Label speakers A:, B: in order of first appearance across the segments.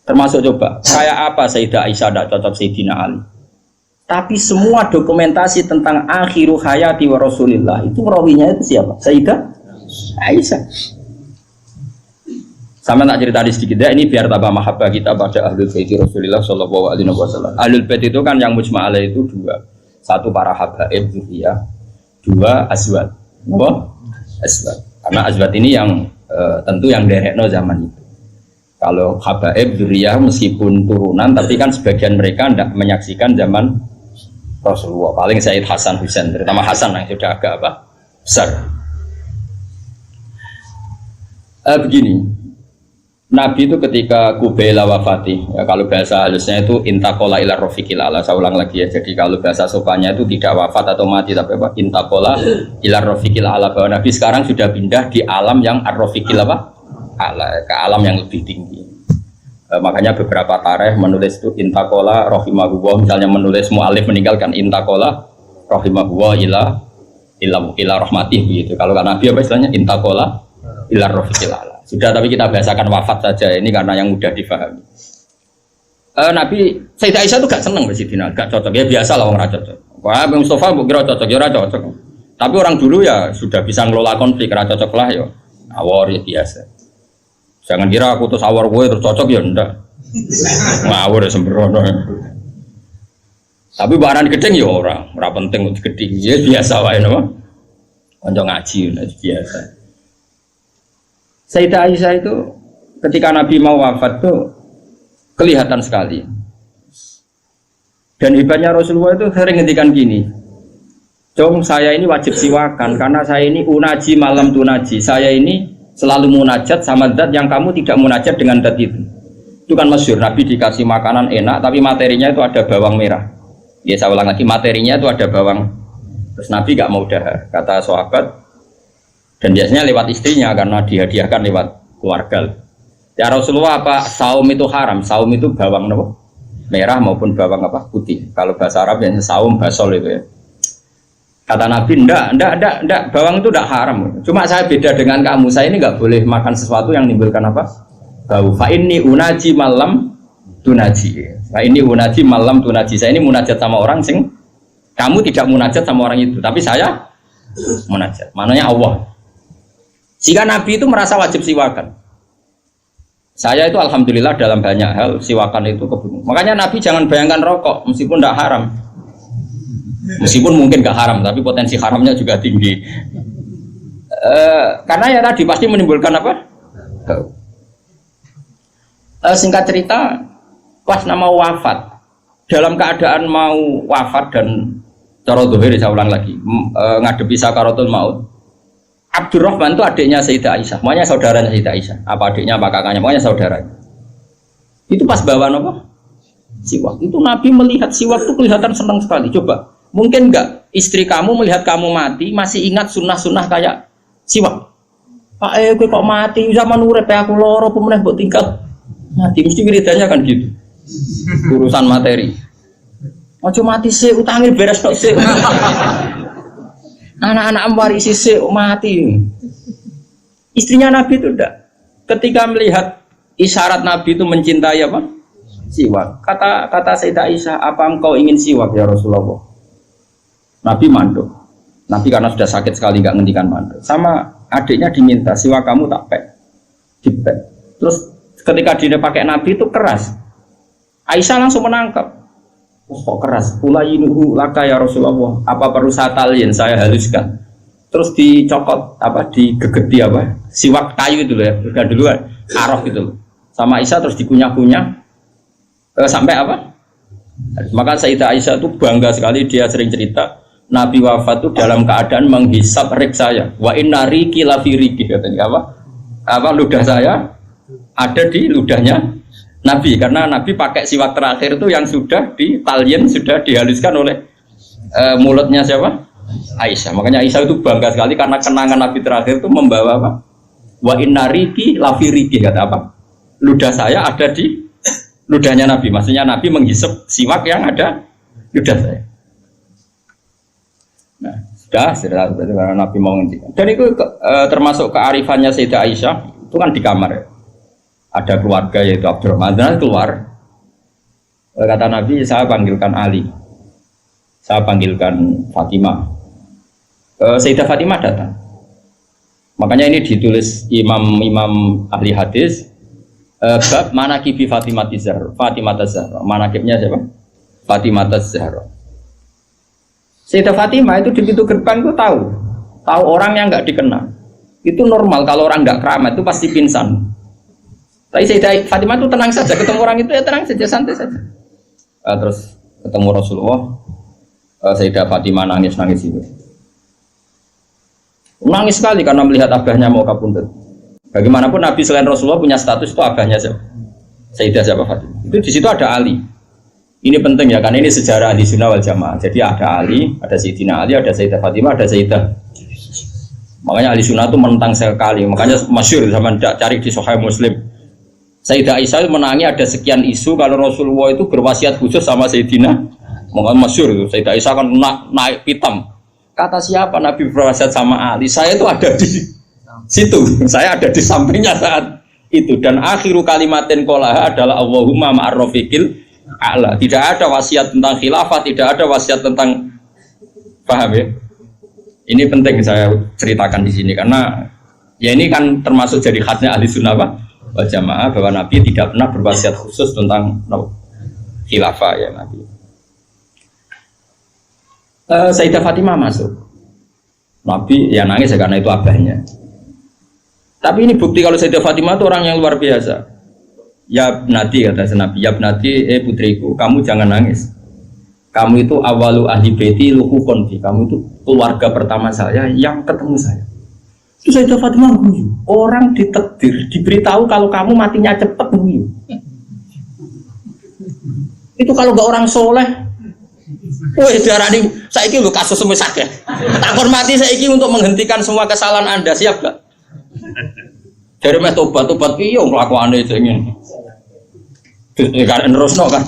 A: Termasuk coba, kayak apa Sayyidah Aisyah tidak cocok Sayyidina Ali. Tapi semua dokumentasi tentang akhiru hayati wa Rasulillah itu rawinya itu siapa? Sayyidah Aisyah. Sama tak cerita sedikit ya, ini biar tambah mahabbah kita pada Ahlul Bait Rasulullah sallallahu alaihi wasallam. Ahlul Bait itu kan yang mujma' alaih itu dua. Satu para habaib dzurriyyah, dua azwaj. Apa? Azwaj. Karena azwaj ini yang tentu yang derekno zaman itu. Kalau habaib dzurriyyah meskipun turunan tapi kan sebagian mereka tidak menyaksikan zaman Rasulullah. Paling Sayyid Hasan Husain, terutama Hasan yang sudah agak besar. Begini. Nabi itu ketika Kubaila wafati, ya kalau bahasa halusnya itu intakola ilar rofiqil ala. Saya ulang lagi ya. Jadi kalau bahasa sopannya itu tidak wafat atau mati tapi apa? Intakola ilar rofiqil ala. Bahwa Nabi sekarang sudah pindah di alam yang ar-rofiqil apa? Ala, ke alam yang lebih tinggi. Makanya beberapa tarikh menulis itu intakola rohimahullah. Misalnya menulis mu'alif meninggalkan intakola rohimahullah ila rahmatih begitu. Kalau Nabi apa istilahnya intakola ilar rofiqil ala. Sudah, tapi kita bahasakan wafat saja ini karena yang mudah difahami. Nabi Sayyidah Aisyah itu gak seneng Sidina, gak cocok. Ya biasa lah orang cocok. Wah, Bang Mustafa kira cocok, ya cocok. Tapi orang dulu ya sudah bisa ngelola konflik, cocok lah ya. Awor ya biasa. Jangan kira aku terus awor gue terus cocok ya ndak. Ngawur ya sembrono. Tapi barang gedeng ya ora penting untuk gedeng. Ya biasa wae napa. Kanca ngaji biasa. Sayyidah Aisyah itu ketika Nabi mau wafat tuh kelihatan sekali. Dan hebatnya Rasulullah itu sering ngendikan gini. Jong saya ini wajib siwakan karena saya ini unaji malam tunaji. Saya ini selalu munajat sama zat yang kamu tidak munajat dengan zat itu. Itu kan masyhur Nabi dikasih makanan enak tapi materinya itu ada bawang merah. Ya saya ulang lagi materinya itu ada bawang. Terus Nabi gak mau dahar. Kata sahabat dan biasanya lewat istrinya karena dihadiahkan lewat keluarga. Ya Rasulullah apa saum itu haram? Saum itu bawang apa? Merah maupun bawang apa? Putih. Kalau bahasa Arab biasanya saum basol itu ya. Kata Nabi, enggak, bawang itu enggak haram. Cuma saya beda dengan kamu. Saya ini enggak boleh makan sesuatu yang menimbulkan apa? Bau. Fa inni unaji malam tunaji. Fa inni unaji malam tunaji. Saya ini munajat sama orang sing kamu tidak munajat sama orang itu, tapi saya munajat. Mananya Allah. Jika Nabi itu merasa wajib siwakan. Saya itu alhamdulillah dalam banyak hal siwakan itu kebutuhan. Makanya Nabi jangan bayangkan rokok meskipun tidak haram. Meskipun mungkin gak haram, tapi potensi haramnya juga tinggi. Karena ya tadi pasti menimbulkan apa? Singkat cerita, pas nama wafat, dalam keadaan mau wafat dan cara dohir saya ulang lagi, ngadepi sakaratul maut. Abdurrahman itu adiknya Sayyidah Aisyah, makanya saudaranya Sayyidah Aisyah. Apa adiknya, apa kakaknya, makanya saudaranya. Itu pas bawa apa? Siwak. Itu Nabi melihat siwak itu kelihatan senang sekali. Coba, mungkin enggak istri kamu melihat kamu mati masih ingat sunnah-sunnah kayak siwak? Pak gue kok mati zaman urip aku loro pemenang buat tinggal mati mesti wiridannya kan gitu. Urusan materi. Ojo mati sih utangnya beres tok sih. Anak-anak warisi sih mati. Istrinya Nabi itu enggak. Ketika melihat isyarat Nabi itu mencintai apa? Siwak. Kata Sayyidah Aisyah, apa engkau ingin siwak ya Rasulullah? Nabi manduk. Nabi karena sudah sakit sekali enggak ngendikan manduk. Sama adiknya diminta siwak kamu tak pek. Dipek. Terus ketika dia pakai Nabi itu keras. Aisyah langsung menangkap. Oh, kok keras, ulainuhu laka ya Rasulullah. Apa perlu saya talin, saya haluskan. Terus dicokot, apa digegeti apa? Siwak kayu itu loh ya, udah duluan, arok itu loh. Sama Aisyah terus dikunyah-kunyah sampai apa? Maka Sayyidah Aisyah itu bangga sekali, dia sering cerita Nabi wafat itu dalam keadaan menghisap rik saya. Wa inna riki lafi riki katanya apa? Apa ludah saya ada di ludahnya Nabi, karena Nabi pakai siwak terakhir itu yang sudah ditalien, sudah dihaluskan oleh mulutnya siapa? Aisyah. Makanya Aisyah itu bangga sekali karena kenangan Nabi terakhir itu membawa apa? Wa inna riki lafi riki kata apa? Ludah saya ada di ludahnya Nabi. Maksudnya Nabi menghisap siwak yang ada ludah saya. Nah, sudah berarti karena Nabi mau ngendikan. Dan itu termasuk kearifannya Sayyidah Aisyah itu kan di kamar ya. ada keluarga yaitu Abdurrahman keluar. Kata Nabi, saya panggilkan Ali, saya panggilkan Fatimah. Sayyidah Fatimah datang. Makanya ini ditulis imam ahli hadis bab manaqibi Fatimah Zahra. Manaqibnya siapa? Fatimah Zahra. Sayyidah Fatimah itu di pintu gerbang itu tahu orang yang nggak dikenal. Itu normal kalau orang nggak keramat itu pasti pingsan. Tapi Sayyidah Fatimah itu tenang saja, ketemu orang itu ya tenang saja, santai saja. Terus ketemu Rasulullah, Sayyidah Fatimah nangis itu. Nangis sekali karena melihat abahnya mau kabundut. Bagaimanapun Nabi selain Rasulullah punya status itu abahnya siapa? Sayyidah siapa Fatimah. Itu di situ ada Ali. Ini penting ya, karena ini sejarah Ahli Sunnah wal Jamaah. Jadi ada Ali, ada Sayyidina Ali, ada Sayyidah Fatimah, ada Sayyidah. Makanya Ahli Sunnah itu menentang sekali. Makanya masyhur zaman cari di Sahih Muslim. Sayyidah Aisyah menangi ada sekian isu kalau Rasulullah itu berwasiat khusus sama Sayyidina. Makanya masyhur itu. Sayyidah Aisyah kan naik pitam. Kata siapa Nabi berwasiat sama Ali? Saya itu ada di situ. Saya ada di sampingnya saat itu. Dan akhiru kalimatin qolaha adalah Allahumma ma'arrafiqil a'la. Tidak ada wasiat tentang khilafah, tidak ada wasiat tentang, paham ya? Ini penting saya ceritakan di sini karena ya ini kan termasuk jadi khasnya Ahli Sunnah wal Jamaah bahwa Nabi tidak pernah berwasiat khusus tentang khilafah ya Nabi. Sayyidah Fatimah masuk. Nabi ya nangis ya karena itu abahnya. Tapi ini bukti kalau Sayyidah Fatimah itu orang yang luar biasa. Ya Nabi kata Nabi, ya Nabi, putriku, kamu jangan nangis. Kamu itu awalu ahli baiti luhukun fi. Kamu itu keluarga pertama saya yang ketemu saya. Itu Sayyidah Fatimah guyu. Orang ditakdir, diberitahu kalau kamu matinya cepat guyu. Itu kalau gak orang soleh. Woi darani saiki lho kasus semua sakit. Takon mati saiki untuk menghentikan semua kesalahan Anda, siap gak? Dari meh tobat piye kelakuane itu ingin. Kan nerusno kan.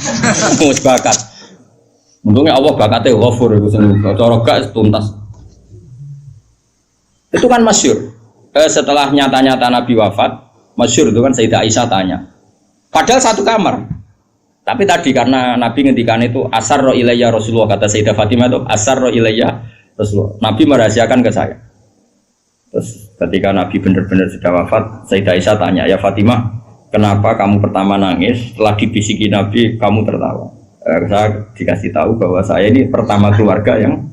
A: Wis bakat. Untungnya Allah bakatnya ghafur itu sendiri. Cara gak tuntas. Itu kan masyhur. Setelah nyata-nyata Nabi wafat, masyhur itu kan Sayyidah Aisyah tanya. Padahal satu kamar. Tapi tadi karena Nabi ngendikan itu asarra ilayya Rasulullah, kata Sayyidah Fatimah itu asarra ilayya Rasulullah. Nabi merahasiakan ke saya. Terus ketika Nabi benar-benar sudah wafat, Sayyidah Aisyah tanya, ya Fatimah, kenapa kamu pertama nangis? Setelah dibisiki Nabi, kamu tertawa. Saya dikasih tahu bahwa saya ini pertama keluarga yang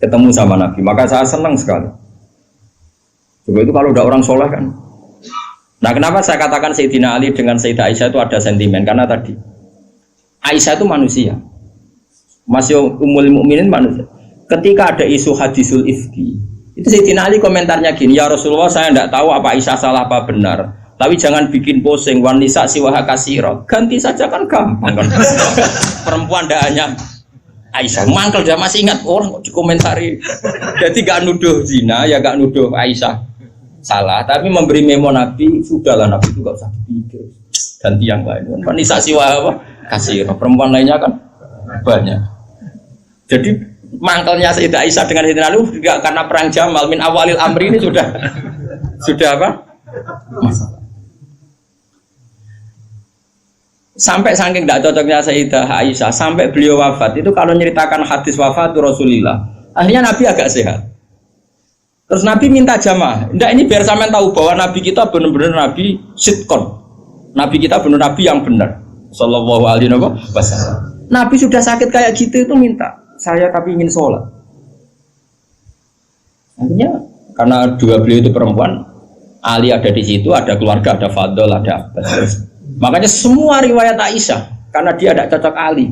A: ketemu sama Nabi. Maka saya senang sekali. Coba itu kalau udah orang soleh kan. Nah kenapa saya katakan Sayyidina Ali dengan Sayyidah Aisyah itu ada sentimen? Karena tadi Aisyah itu manusia, masih Ummul Mukminin manusia. Ketika ada isu hadisul ifki, itu Sayyidina Ali komentarnya gini, ya Rasulullah saya tidak tahu apa Aisyah salah apa benar, tapi jangan bikin pusing, wanisa siwaha kasiro, ganti saja kan gampang kan. Perempuan tidak hanya Aisyah, mangkel dia masih ingat orang kok dikomentari. Jadi gak nuduh zina, ya gak nuduh Aisyah salah, tapi memberi memo Nabi, sudahlah Nabi itu gak usah dipikir, ganti yang lain. Wanisa siwaha apa? Kasih perempuan lainnya kan banyak. Jadi mangkelnya Sayyidah Aisyah dengan Sayyidina Ali juga karena perang Jamal min awalil amri ini sudah apa? Masalah. Sampai saking tidak cocoknya Sayyidah Aisyah sampai beliau wafat itu kalau menceritakan hadis wafat Rasulullah, akhirnya Nabi agak sehat. Terus Nabi minta jamaah. Enggak, ini biar sampean tahu bahwa Nabi kita benar-benar Nabi sitkon. Nabi kita benar Nabi yang benar. Sallallahu alaihi wasallam. Nabi sudah sakit kayak gitu itu minta, saya tapi ingin sholat. Akhirnya karena dua beliau itu perempuan, Ali ada di situ, ada keluarga, ada Fadl, ada Abbas. Makanya semua riwayat Aisyah karena dia tidak cocok Ali.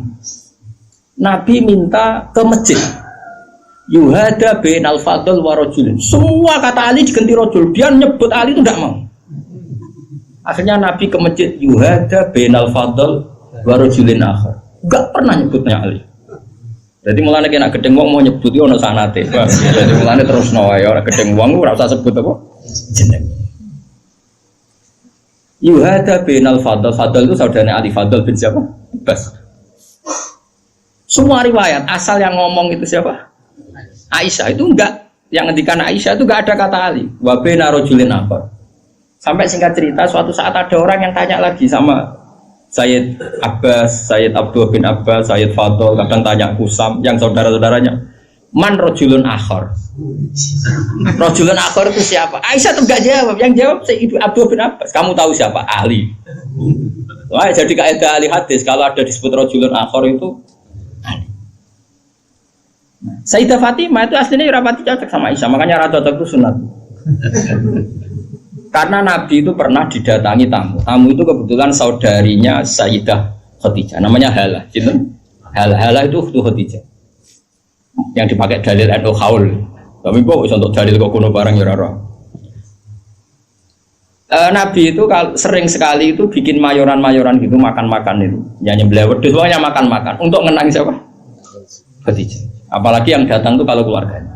A: Nabi minta ke masjid. Yuhada bainal Fadl wa rajulin. Semua kata Ali diganti rajul. Dia nyebut Ali itu tidak mau. Akhirnya Nabi ke masjid yuhada bainal Fadl wa rajulin akhar. Enggak pernah nyebutnya Ali. Jadi mulane kena gedeng wong mau nyebut yo ono sanate. Jadi mulane terus wae ora gedeng wong ora usah sebut apa jeneng. Yuhada bainal Fadl. Fadl itu saudaranya Ali, Fadl bin siapa? Bas. Semua riwayat asal yang ngomong itu siapa? Aisyah. Itu enggak, yang ngendikan Aisyah itu enggak ada kata Ali. Wa baina rajulin akhar. Sampai singkat cerita, suatu saat ada orang yang tanya lagi sama Sayyid Abbas, Sayyid Abdul bin Abbas, Sayyid Fadl, kadang tanya Kusam, yang saudara-saudaranya, man rojulun akhor. Rojulun akhor itu siapa? Aisyah tuh gak jawab, yang jawab Sayyid Abdul bin Abbas. Kamu tahu siapa? Ahli. Wah, jadi kaidah ahli hadis, kalau ada disebut rojulun akhor itu ahli. Sayyidah Fatimah itu aslinya rapati cocok sama Aisyah, makanya rata cocok itu sunat. Karena Nabi itu pernah didatangi tamu. Tamu itu kebetulan saudarinya Sayyidah Khadijah, namanya Halah. Halah itu Khadijah. Yang dipakai dalil NU Haul. Tapi kok untuk dalil kok kuno barang ya rara. Nabi itu sering sekali itu bikin mayoran-mayoran gitu, makan-makan itu. Nyanyi beliau wedhus pokoknya makan-makan untuk ngenang siapa? Khadijah. Apalagi yang datang itu kalau keluarganya.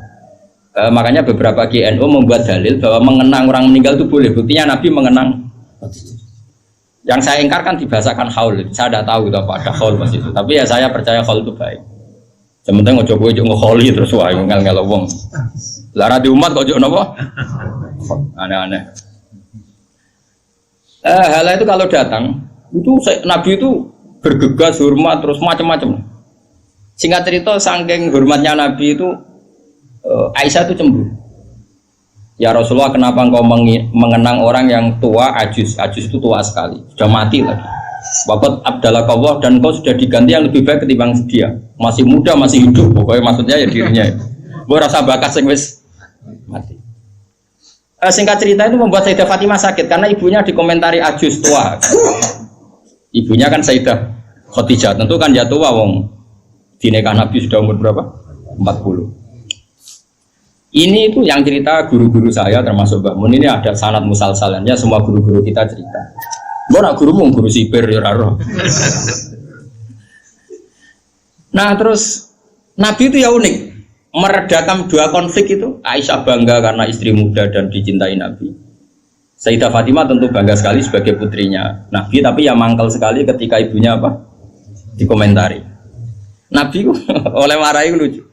A: Makanya beberapa GNU membuat dalil bahwa mengenang orang meninggal itu boleh. Buktinya Nabi mengenang. Yang saya ingkar kan dibahasakan haul. Saya tidak tahu itu apa ada haul pas itu. Tapi ya saya percaya haul itu baik. Sementara ngojo kowe ngeholi terus wae ngel-ngel wong. Lara di umat kok ojo napa? Aneh-aneh. Hal itu kalau datang itu Nabi itu bergegas hormat terus macam-macam. Singkat cerita saking hormatnya Nabi itu Aisyah itu cemburu. Ya Rasulullah, kenapa engkau mengenang orang yang tua, ajus itu tua sekali, sudah mati lagi. Waqad abdalakallah, dan engkau sudah diganti yang lebih baik ketimbang dia. Masih muda, masih hidup, pokoknya maksudnya ya dirinya. Gue rasa bakas yang wis mati. Singkat cerita itu membuat Sayyidah Fatimah sakit karena ibunya dikomentari ajus tua. Ibunya kan Sayyidah Khadijah, tentu kan ya tua wong. Di nikah Nabi sudah umur berapa? 40. Ini itu yang cerita guru-guru saya termasuk Mbak Mun, ini ada sanad musalsalannya, semua guru-guru kita cerita. Gue nak guru sipir ya raro. Nah terus Nabi itu ya unik, meredakan dua konflik itu. Aisyah bangga karena istri muda dan dicintai Nabi. Sayyidah Fatimah tentu bangga sekali sebagai putrinya Nabi, tapi ya mangkal sekali ketika ibunya apa? Dikomentari. Nabi oleh marahi lucu.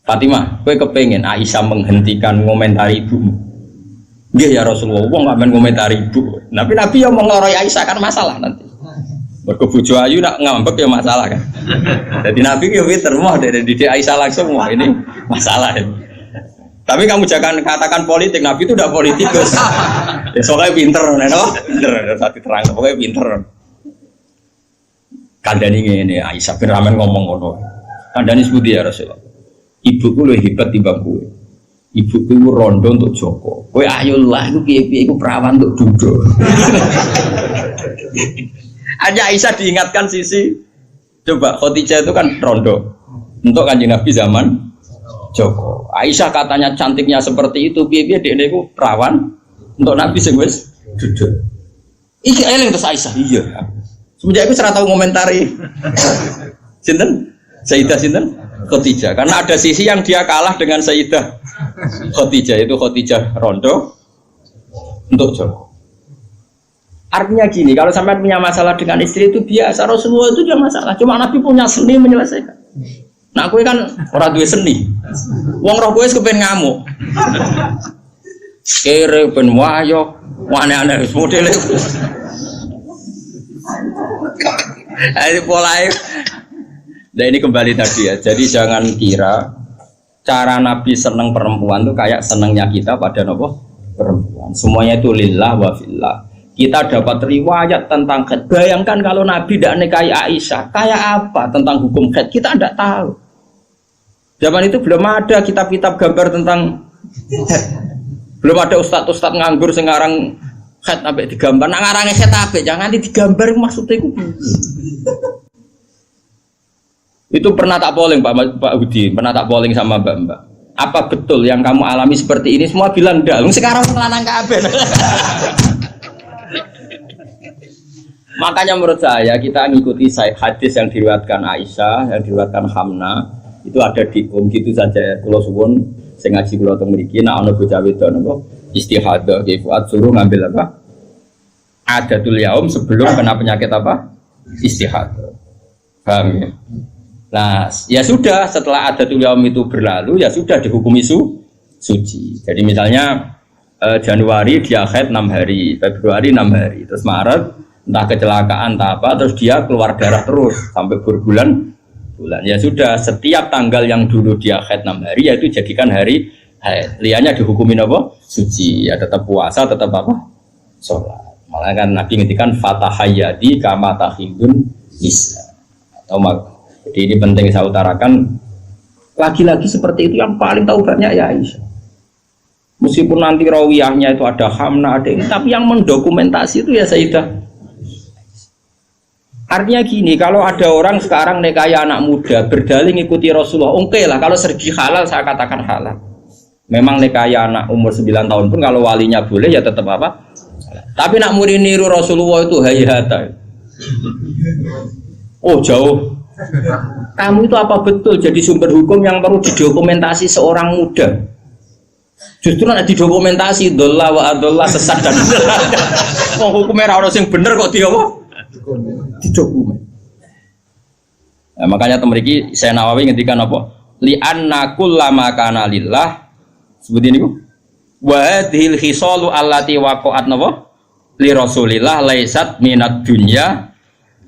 A: Fatimah, kowe kepengen Aisyah menghentikan komentari ibumu? Nggih ya Rasulullah, wong gak men komentari ibu. Tapi Nabi yang mengloroi Aisyah kan masalah nanti. Mergo bojo ayu nak ngambek ya masalah kan. Jadi Nabi yo pinter moh dari didik Aisyah langsung wah ini masalah. Tapi kamu jangan katakan politik, Nabi itu udah politikus. Ya soalnya pinter, pinter, satu terang, pokoknya pinter. Kandani ini Aisyah bin Ramen ngomong ngono. Kandani sebuti ya Rasulullah. Ibuku lebih hebat timbang kowe. Ibuku itu rondo untuk Joko. Kowe ayolah iku piye-piye iku perawan untuk Dudo. Hanya Aisyah diingatkan sisi coba Khadijah itu kan rondo untuk Kanjeng Nabi zaman Joko. Aisyah katanya cantiknya seperti itu, piye-piye dekne iku perawan untuk Nabi sing wis Dudo. Iki eling terus Aisyah. Iya. Semenjak itu ora tau ngomentari. Sinten? Sayyidah sinten? Khadijah, karena ada sisi yang dia kalah dengan Sayyidah Khadijah, itu Khadijah rondo untuk Joko. Artinya gini, kalau sampai punya masalah dengan istri itu biasa, Rasulullah itu dia masalah, cuma Nabi punya seni menyelesaikan. Nah aku kan orang duwe seni, wong roh gue kepen ngamuk, kere ben wayo, aneh-aneh modelnya. Ini polanya. Nah ini kembali tadi ya, jadi jangan kira cara Nabi seneng perempuan itu kayak senengnya kita pada nopo perempuan. Semuanya itu lillah wa fillah. Kita dapat riwayat tentang haid. Bayangkan kalau Nabi tidak nikahi Aisyah, kayak apa tentang hukum haid? Kita tidak tahu. Zaman itu belum ada kitab-kitab gambar tentang haid. Belum ada ustadz-ustadz nganggur sekarang haid sampai digambar. Nah ngarangnya haid apa? Jangan digambar maksudnya itu. Itu pernah tak polling Pak Budi, pernah tak polling sama Mbak. Apa betul yang kamu alami seperti ini? Semua bilang enggak. Sekarang lanang kabeh. Makanya menurut saya kita ngikuti hadis yang diriwayatkan Aisyah, yang diriwayatkan Hamna, itu ada di gitu saja. Kula suwun sing ngaji kula teng mriki nek ana bocah wedok napa istihadah nggih Fuad suruh ngambil apa? Adatul yaum sebelum kena penyakit apa? Istihadah. Paham ya? Nah, ya sudah setelah adatul yaum itu berlalu, ya sudah dihukumi suci. Jadi misalnya Januari dia haid 6 hari, Februari 6 hari, terus Maret entah kecelakaan entah apa, terus dia keluar darah terus sampai berbulan-bulan. Ya sudah, setiap tanggal yang dulu dia haid 6 hari yaitu jadikan hari haid. Liannya dihukumin apa? Suci. Ya tetap puasa, tetap apa? Sholat. Malah kan Nabi ngendikan fatahayyadi kama tahidun nisa. Jadi ini penting saya utarakan. Lagi-lagi seperti itu yang paling tahu banyak ya Aisyah. Meskipun nanti rawiyahnya itu ada Hamna, ada ini, tapi yang mendokumentasi itu ya Sayyidah. Artinya gini, kalau ada orang sekarang nikahi anak muda, berdalih ngikuti Rasulullah, oke lah, kalau segi halal saya katakan halal. Memang nikahi anak umur 9 tahun pun kalau walinya boleh ya tetap apa? Tapi nak murid niru Rasulullah itu hayata. Oh jauh. Kamu itu apa betul jadi sumber hukum yang perlu didokumentasi seorang muda? Justru ada didokumentasi dolla wa adolla sesat dan mau hukumnya orang yang bener kok dia apa? Didokumen. Nah, makanya temeriki saya Nawawi ngendikan apa? Li anna kullama kana lillah sebut ini ku wa hadhil khisalu allati waqa'at napa li Rasulillah laisat minad dunya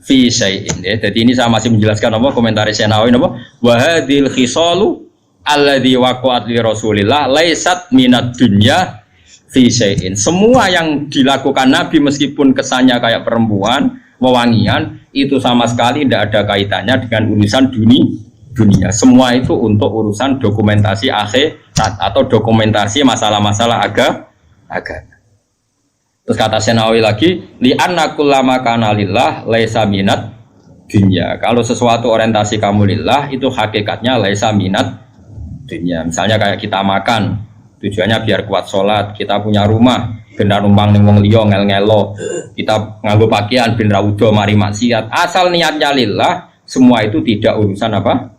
A: fi syai'in. Jadi ini saya masih menjelaskan apa komentar saya Nawawi napa wa hadhil khisalu alladzi waqa'at li Rasulillah laisat minad dunya fi syai'in. Semua yang dilakukan Nabi meskipun kesannya kayak perempuan, wewangian, itu sama sekali tidak ada kaitannya dengan urusan dunia. Semua itu untuk urusan dokumentasi akhirat atau dokumentasi masalah-masalah agama. Terus kata Senawi lagi, li anna kullama kana lillah laisa minad dunya. Kalau sesuatu orientasi kamu lillah itu hakikatnya laisa minad dunia. Misalnya kayak kita makan tujuannya biar kuat sholat, kita punya rumah benar numpang ning wong liya ngel-ngelo, kita nganggo pakaian ben ra udo mari maksiat, asal niatnya lillah, semua itu tidak urusan apa?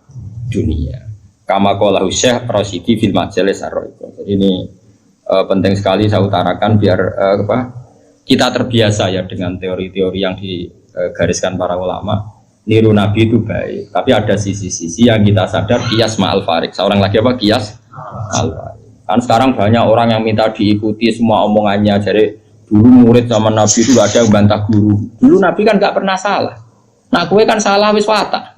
A: Dunia. Kama qala Syekh Rasyidi fil Majalis Ar-Ra'iqah. Jadi ini penting sekali saya utarakan biar kita terbiasa ya dengan teori-teori yang digariskan para ulama. Niru Nabi itu baik, tapi ada sisi-sisi yang kita sadar kias ma'al farik. Seorang lagi apa? Kias ma'al farik. Kan sekarang banyak orang yang minta diikuti semua omongannya. Jadi dulu murid zaman Nabi itu gak ada yang bantah guru. Dulu Nabi kan gak pernah salah. Nah kue kan salah wis watak.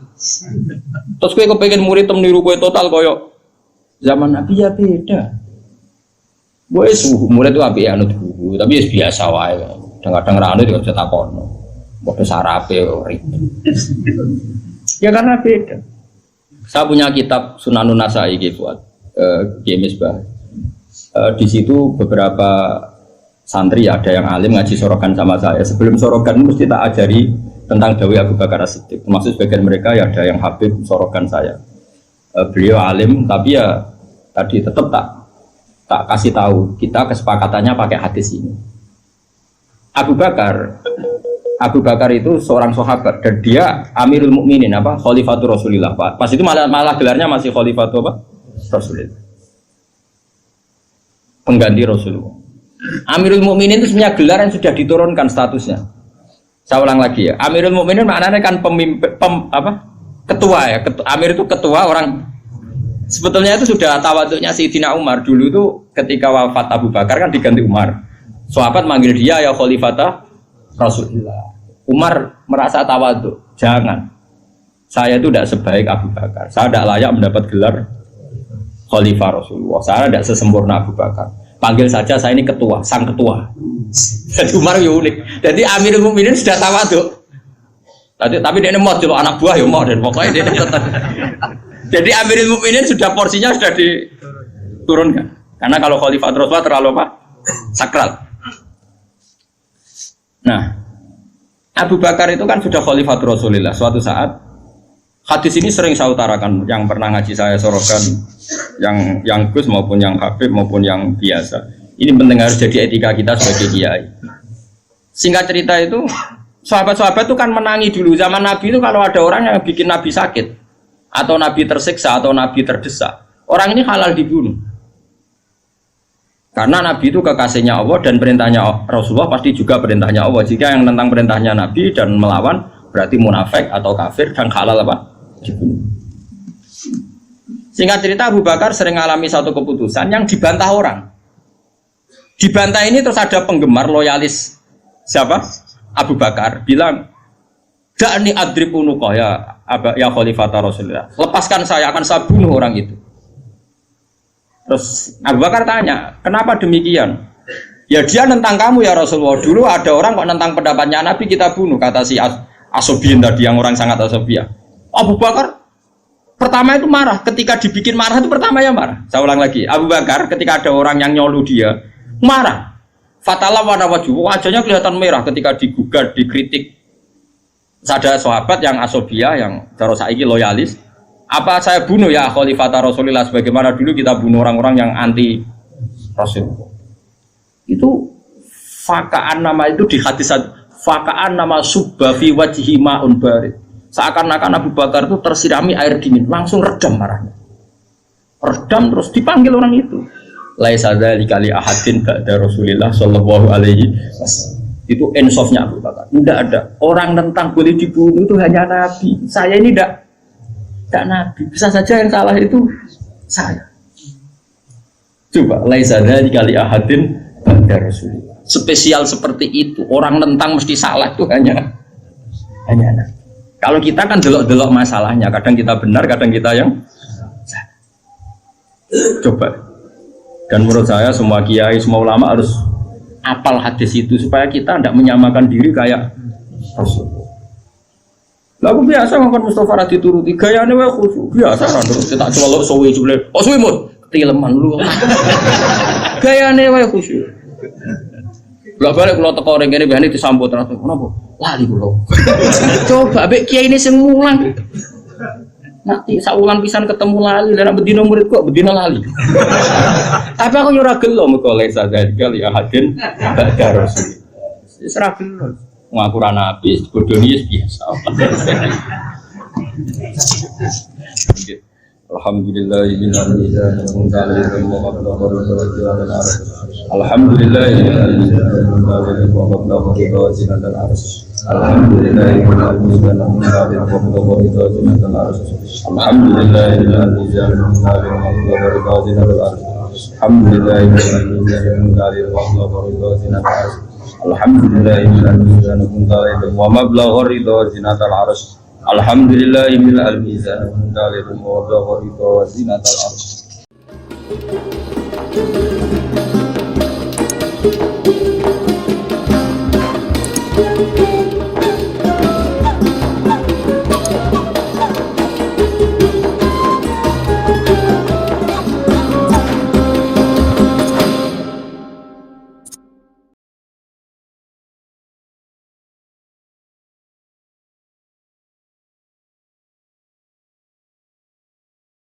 A: Terus kue kepengen murid niru kue total koyo zaman Nabi ya beda. Kue suhu murid itu api anut guru, tapi biasa wae. Kadang-kadang ra anut juga bisa takono. Bodoh sarape ribet. Ya karena beda. Saya punya kitab Sunanun Nasai buat Misbah. Di situ beberapa santri ada yang alim ngaji sorokan sama saya. Sebelum sorokan mesti tak ajari tentang Dawi Abu Bakar As-Siddiq. Termasuk sebagian mereka ya ada yang habib sorokan saya. Beliau alim tapi ya tadi tetap tak kasih tahu kita kesepakatannya pakai hadis ini. Abu Bakar itu seorang sahabat dan dia Amirul Mukminin apa Khalifatur Rasulillah. Pas itu malah gelarnya masih Khalifatur apa? Rasulillah. Pengganti Rasulullah. Amirul Mukminin itu sebenarnya gelar yang sudah diturunkan statusnya. Saya ulang lagi ya. Amirul Mukminin maknanya kan pemimpin ketua ya. Amir itu ketua orang. Sebetulnya itu sudah tawaduknya Sayyidina Umar dulu itu ketika wafat Abu Bakar kan diganti Umar. Sahabat manggil dia ya Khalifatah Rasulullah. Umar merasa tawaduk, jangan. Saya itu tidak sebaik Abu Bakar. Saya tidak layak mendapat gelar Khalifah Rasulullah. Saya tidak sesempurna Abu Bakar. Panggil saja saya ini ketua, sang ketua. Jadi Umar ya unik. Jadi Amirul Mukminin sudah tawaduk. Tapi dia mau jadi anak buah ya mau dan pokoknya dia tetap. Jadi Amirul Mukminin sudah porsinya sudah diturunkan. Karena kalau Khalifah Rasulullah terlalu apa? Sakral. Nah, Abu Bakar itu kan sudah Khalifatul Rasulillah. Suatu saat hadis ini sering saya utarakan, yang pernah ngaji saya sorokan, yang Gus maupun yang Habib maupun yang biasa. Ini penting harus jadi etika kita sebagai kiai. Singkat cerita itu, sahabat-sahabat itu kan menangi dulu zaman Nabi itu kalau ada orang yang bikin Nabi sakit atau Nabi tersiksa atau Nabi terdesak, orang ini halal dibunuh. Karena Nabi itu kekasihnya Allah dan perintahnya Rasulullah pasti juga perintahnya Allah. Jika yang tentang perintahnya Nabi dan melawan berarti munafik atau kafir dan halal apa? Dibunuh. Singkat cerita Abu Bakar sering mengalami satu keputusan yang dibantah orang. Dibantai ini terus ada penggemar loyalis siapa? Abu Bakar bilang, "Da'ni adrib unuqa ya khalifata Rasulullah. Lepaskan saya, akan saya bunuh orang itu." Terus Abu Bakar tanya, "Kenapa demikian?" "Ya dia nentang kamu ya Rasulullah. Dulu ada orang kok nentang pendapatnya Nabi kita bunuh," kata si Asobian tadi yang orang sangat asobia. Abu Bakar pertama itu marah, ketika dibikin marah itu pertama ya marah. Saya ulang lagi, Abu Bakar ketika ada orang yang nyolu dia marah. Fatalah warna wajahnya kelihatan merah ketika digugat, dikritik. Ada sahabat yang asobia, yang cara saiki loyalis. Apa saya bunuh ya khalifata Rasulullah, sebagaimana dulu kita bunuh orang-orang yang anti Rasul. Itu fakaan nama itu di hadis fakaan nama subba fi wajhi ma'un barid. Seakan-akan Abu Bakar itu tersirami air dingin, langsung redam marahnya. Redam terus dipanggil orang itu. Laisa dzalika li ahadin ba'da Rasulillah sallallahu alaihi wasallam. Itu ensofnya Abu Bakar. Tidak ada orang tentang boleh dibunuh itu hanya Nabi. Saya ini tidak Nabi. Bisa saja yang salah itu saya. Coba laisa dzalika li ahadin ba'da Rasulillah. Spesial seperti itu. Orang tentang mesti salah itu hanya Nabi. Kalau kita kan delok-delok masalahnya, kadang kita benar, kadang kita yang salah. Coba. Dan menurut saya semua kiai, semua ulama harus apal hadis itu supaya kita tidak menyamakan diri kayak Rasulullah. Lalu biasa ngomong Mustafa Radhi turuti gayane wae khusyuk. Biasa kan terus kita colok suwi jebule. Oh suwi mun, ketileman lu. Gayane wae khusyuk. Lah balik kula teko ring kene bahane disambut terus. Kenapa? Lali kula. Coba mbek kiai ini sing mulang. Nanti saulan pisan ketemu lali dan bedino murid kok bedino lali. Tapi aku yo ora gelo meko le sadar ya hadin badar Rasul. Wis ora gelo. Ngaku ra nabi bodoni biasa. Alhamdulillah Alhamdulillah Alhamdulillahil al-mizan wa